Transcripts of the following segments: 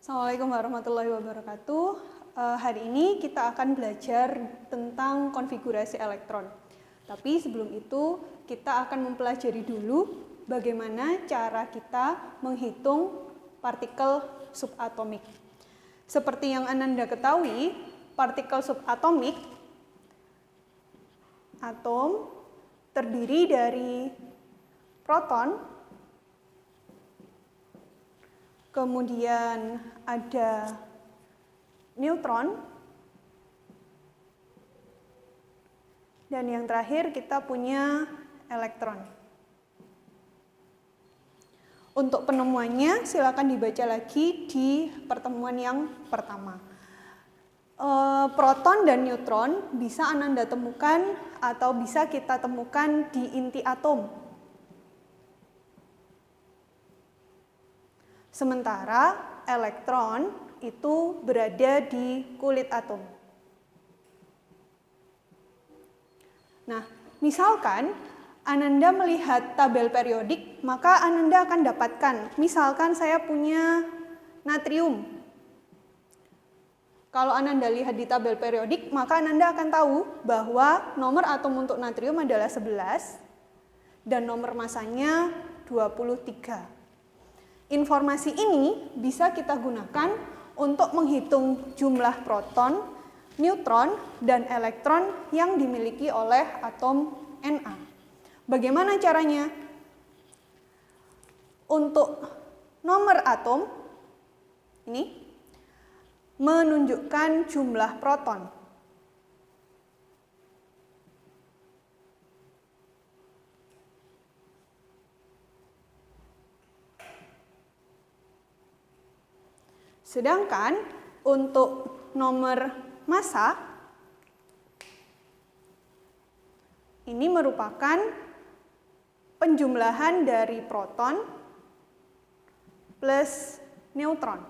Assalamualaikum warahmatullahi wabarakatuh. Hari ini kita akan belajar tentang konfigurasi elektron. Tapi sebelum itu kita akan mempelajari dulu bagaimana cara kita menghitung partikel subatomik. Seperti yang Ananda ketahui, partikel subatomik atom terdiri dari proton, kemudian ada neutron, dan yang terakhir kita punya elektron. Untuk penemuannya silakan dibaca lagi di pertemuan yang pertama. Proton dan neutron bisa Ananda temukan atau bisa kita temukan di inti atom. Sementara elektron itu berada di kulit atom. Nah, misalkan Ananda melihat tabel periodik, maka Ananda akan dapatkan, misalkan saya punya natrium. Kalau Ananda lihat di tabel periodik, maka Ananda akan tahu bahwa nomor atom untuk natrium adalah 11 dan nomor masanya 23. Informasi ini bisa kita gunakan untuk menghitung jumlah proton, neutron, dan elektron yang dimiliki oleh atom Na. Bagaimana caranya? Untuk nomor atom, ini menunjukkan jumlah proton. Sedangkan untuk nomor massa, ini merupakan penjumlahan dari proton plus neutron.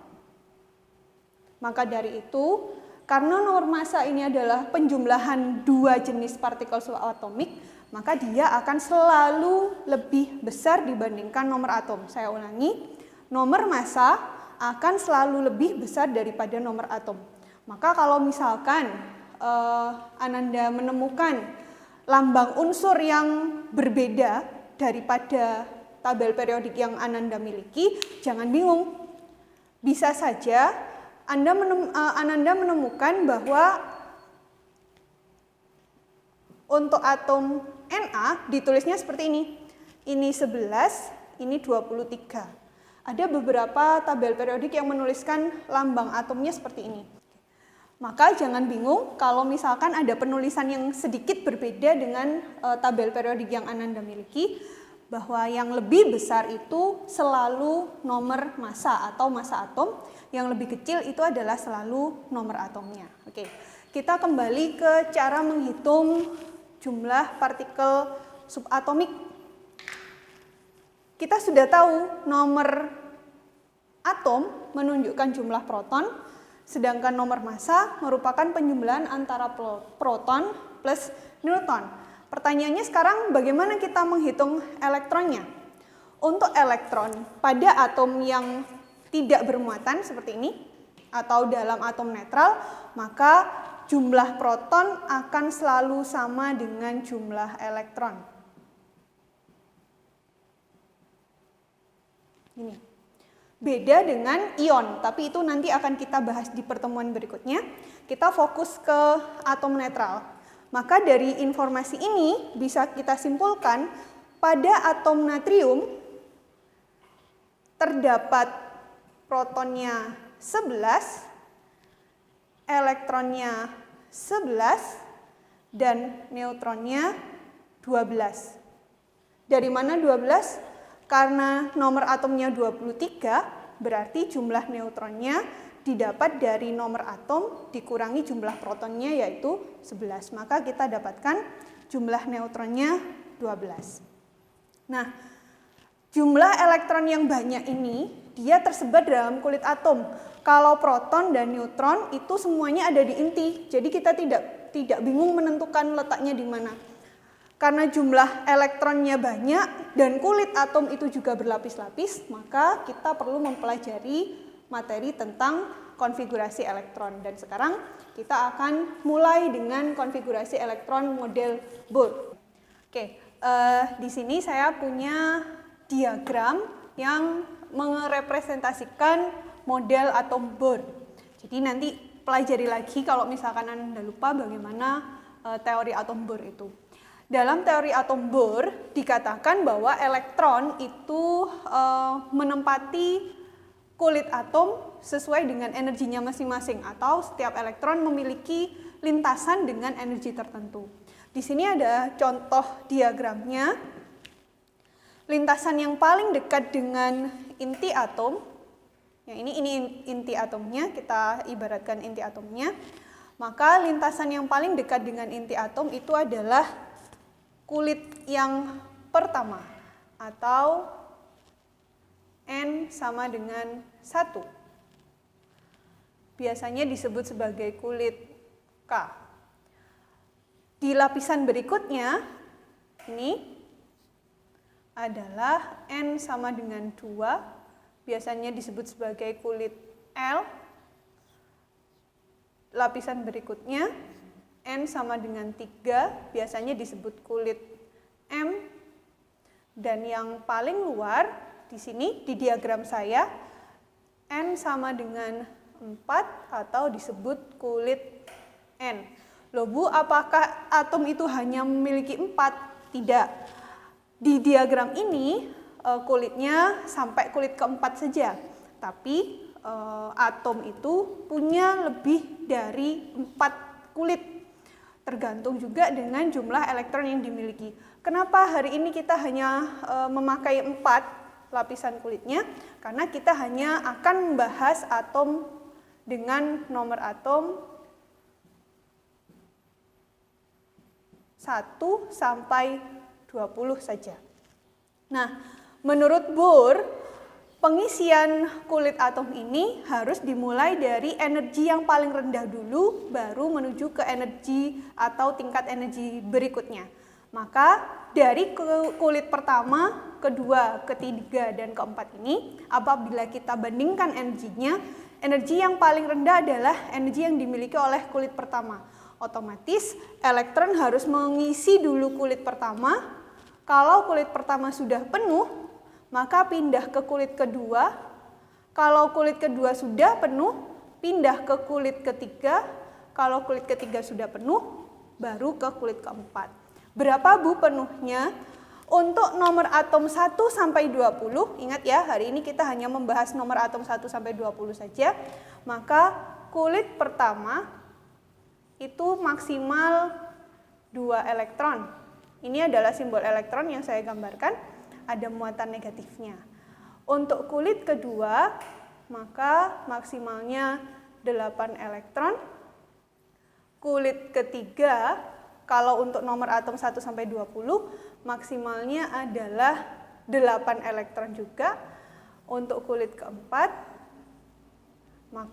Maka dari itu, karena nomor massa ini adalah penjumlahan dua jenis partikel subatomik, maka dia akan selalu lebih besar dibandingkan nomor atom. Saya ulangi, nomor massa akan selalu lebih besar daripada nomor atom. Maka kalau misalkan Ananda menemukan lambang unsur yang berbeda daripada tabel periodik yang Ananda miliki, jangan bingung. Bisa saja Ananda menemukan bahwa untuk atom Na ditulisnya seperti ini. Ini 11, ini 23. Ada beberapa tabel periodik yang menuliskan lambang atomnya seperti ini. Maka jangan bingung kalau misalkan ada penulisan yang sedikit berbeda dengan tabel periodik yang Ananda miliki, bahwa yang lebih besar itu selalu nomor massa atau massa atom, yang lebih kecil itu adalah selalu nomor atomnya. Oke, kita kembali ke cara menghitung jumlah partikel subatomik. Kita sudah tahu nomor atom menunjukkan jumlah proton, sedangkan nomor massa merupakan penjumlahan antara proton plus neutron. Pertanyaannya sekarang bagaimana kita menghitung elektronnya? Untuk elektron pada atom yang tidak bermuatan seperti ini atau dalam atom netral, maka jumlah proton akan selalu sama dengan jumlah elektron. Ini. Beda dengan ion, tapi itu nanti akan kita bahas di pertemuan berikutnya. Kita fokus ke atom netral. Maka dari informasi ini bisa kita simpulkan pada atom natrium terdapat protonnya 11, elektronnya 11, dan neutronnya 12. Dari mana 12? Karena nomor atomnya 23, berarti jumlah neutronnya didapat dari nomor atom dikurangi jumlah protonnya yaitu 11. Maka kita dapatkan jumlah neutronnya 12. Nah, jumlah elektron yang banyak ini dia tersebar dalam kulit atom. Kalau proton dan neutron itu semuanya ada di inti. Jadi kita tidak bingung menentukan letaknya di mana. Karena jumlah elektronnya banyak dan kulit atom itu juga berlapis-lapis, maka kita perlu mempelajari materi tentang konfigurasi elektron. Dan sekarang kita akan mulai dengan konfigurasi elektron model Bohr. Oke, di sini saya punya diagram yang merepresentasikan model atom Bohr. Jadi nanti pelajari lagi kalau misalkan Anda lupa bagaimana teori atom Bohr itu. Dalam teori atom Bohr dikatakan bahwa elektron itu menempati kulit atom sesuai dengan energinya masing-masing, atau setiap elektron memiliki lintasan dengan energi tertentu. Di sini ada contoh diagramnya. Lintasan yang paling dekat dengan inti atom, yang ini inti atomnya, kita ibaratkan inti atomnya. Maka lintasan yang paling dekat dengan inti atom itu adalah kulit yang pertama, atau N sama dengan 1. Biasanya disebut sebagai kulit K. Di lapisan berikutnya, ini adalah N sama dengan 2, biasanya disebut sebagai kulit L. Lapisan berikutnya, N sama dengan 3, biasanya disebut kulit M. Dan yang paling luar, di sini di diagram saya, N sama dengan 4 atau disebut kulit N. Loh Bu, apakah atom itu hanya memiliki 4? Tidak. Di diagram ini kulitnya sampai kulit keempat saja. Tapi atom itu punya lebih dari 4 kulit. Tergantung juga dengan jumlah elektron yang dimiliki. Kenapa hari ini kita hanya memakai 4 lapisan kulitnya? Karena kita hanya akan membahas atom dengan nomor atom 1 sampai 20 saja. Nah, menurut Bohr, pengisian kulit atom ini harus dimulai dari energi yang paling rendah dulu, baru menuju ke energi atau tingkat energi berikutnya. Maka dari kulit pertama, kedua, ketiga, dan keempat ini, apabila kita bandingkan energinya, energi yang paling rendah adalah energi yang dimiliki oleh kulit pertama. Otomatis elektron harus mengisi dulu kulit pertama. Kalau kulit pertama sudah penuh, maka pindah ke kulit kedua. Kalau kulit kedua sudah penuh, pindah ke kulit ketiga. Kalau kulit ketiga sudah penuh, baru ke kulit keempat. Berapa Bu penuhnya? Untuk nomor atom 1 sampai 20, ingat ya, hari ini kita hanya membahas nomor atom 1 sampai 20 saja. Maka kulit pertama itu maksimal 2 elektron. Ini adalah simbol elektron yang saya gambarkan, ada muatan negatifnya. Untuk kulit kedua, maka maksimalnya 8 elektron. Kulit ketiga, kalau untuk nomor atom 1 sampai 20, maksimalnya adalah 8 elektron juga. Untuk kulit keempat,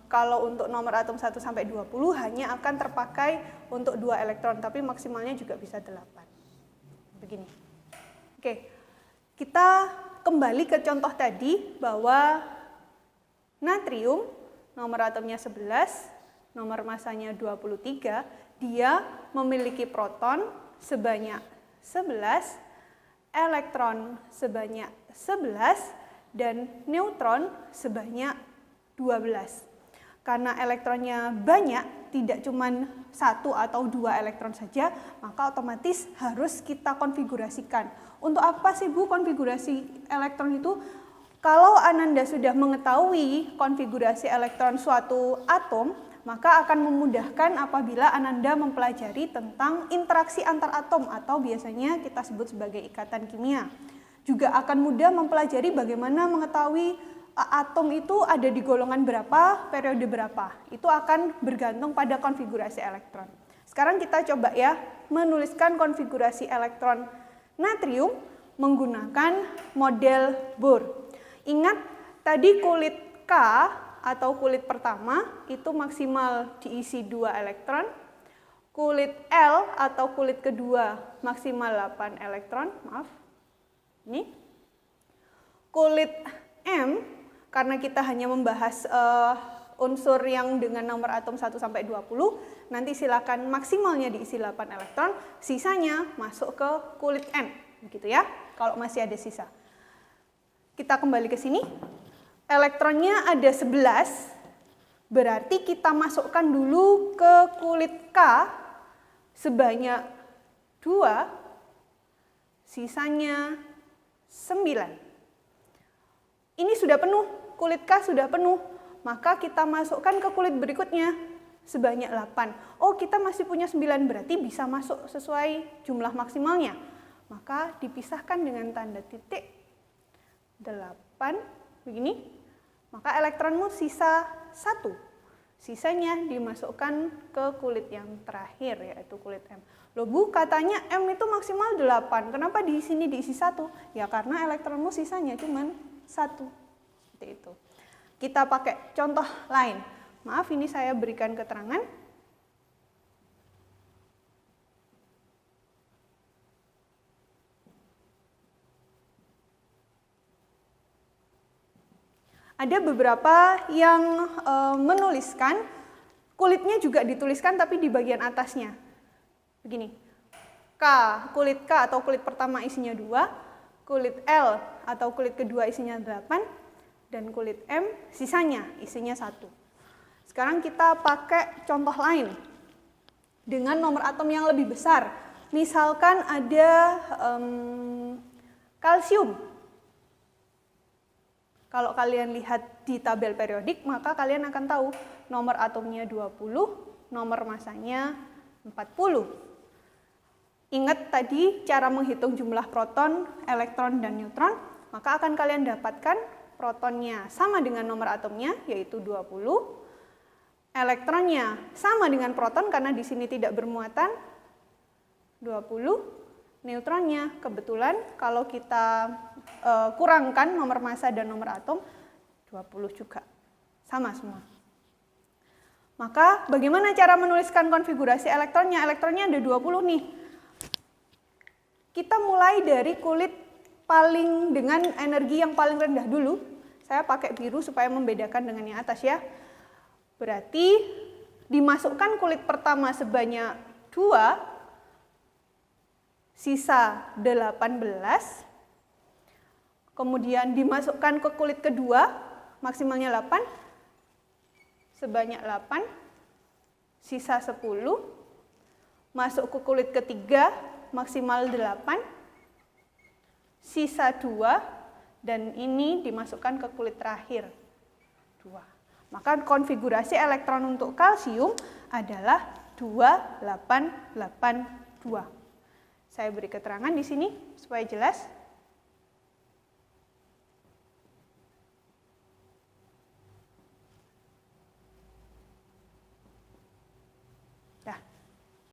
kalau untuk nomor atom 1 sampai 20 hanya akan terpakai untuk 2 elektron, tapi maksimalnya juga bisa 8. Begini. Oke, kita kembali ke contoh tadi bahwa natrium, nomor atomnya 11, nomor masanya 23, dia memiliki proton sebanyak 11, elektron sebanyak 11, dan neutron sebanyak 12. Karena elektronnya banyak, tidak cuma 1 atau 2 elektron saja, maka otomatis harus kita konfigurasikan. Untuk apa sih Bu konfigurasi elektron itu? Kalau Ananda sudah mengetahui konfigurasi elektron suatu atom, maka akan memudahkan apabila Ananda mempelajari tentang interaksi antar atom atau biasanya kita sebut sebagai ikatan kimia. Juga akan mudah mempelajari bagaimana mengetahui atom itu ada di golongan berapa, periode berapa. Itu akan bergantung pada konfigurasi elektron. Sekarang kita coba ya menuliskan konfigurasi elektron natrium menggunakan model Bohr. Ingat tadi kulit K atau kulit pertama itu maksimal diisi 2 elektron. Kulit L atau kulit kedua maksimal 8 elektron, maaf. Ini. Kulit M, karena kita hanya membahas unsur yang dengan nomor atom 1 sampai 20, nanti silakan maksimalnya diisi 8 elektron, sisanya masuk ke kulit N, begitu ya, kalau masih ada sisa. Kita kembali ke sini, elektronnya ada 11, berarti kita masukkan dulu ke kulit K sebanyak 2, sisanya 9. Ini sudah penuh, kulit K sudah penuh, maka kita masukkan ke kulit berikutnya sebanyak 8. Oh, kita masih punya 9, berarti bisa masuk sesuai jumlah maksimalnya. Maka dipisahkan dengan tanda titik 8, begini. Maka elektronmu sisa 1. Sisanya dimasukkan ke kulit yang terakhir, yaitu kulit M. Loh Bu, katanya M itu maksimal 8, kenapa di sini diisi 1? Ya karena elektronmu sisanya cuma 1. Seperti itu. Kita pakai contoh lain. Maaf, ini saya berikan keterangan. Ada beberapa yang menuliskan, kulitnya juga dituliskan tapi di bagian atasnya. Begini, kulit K atau kulit pertama isinya 2, kulit L atau kulit kedua isinya 8, dan kulit M sisanya isinya 1. Sekarang kita pakai contoh lain dengan nomor atom yang lebih besar. Misalkan ada kalsium. Kalau kalian lihat di tabel periodik, maka kalian akan tahu nomor atomnya 20, nomor masanya 40. Ingat tadi cara menghitung jumlah proton, elektron, dan neutron, maka akan kalian dapatkan protonnya sama dengan nomor atomnya, yaitu 20. Elektronnya sama dengan proton karena di sini tidak bermuatan, 20. Neutronnya kebetulan kalau kita kurangkan nomor massa dan nomor atom, 20 juga. Sama semua. Maka bagaimana cara menuliskan konfigurasi elektronnya? Elektronnya ada 20 nih. Kita mulai dari kulit paling dengan energi yang paling rendah dulu. Saya pakai biru supaya membedakan dengan yang atas ya. Berarti dimasukkan kulit pertama sebanyak 2, sisa 18. Kemudian dimasukkan ke kulit kedua, maksimalnya 8, sebanyak 8, sisa 10. Masuk ke kulit ketiga, maksimal 8, sisa 2, dan ini dimasukkan ke kulit terakhir, 2. Maka konfigurasi elektron untuk kalsium adalah 2882. Saya beri keterangan di sini supaya jelas.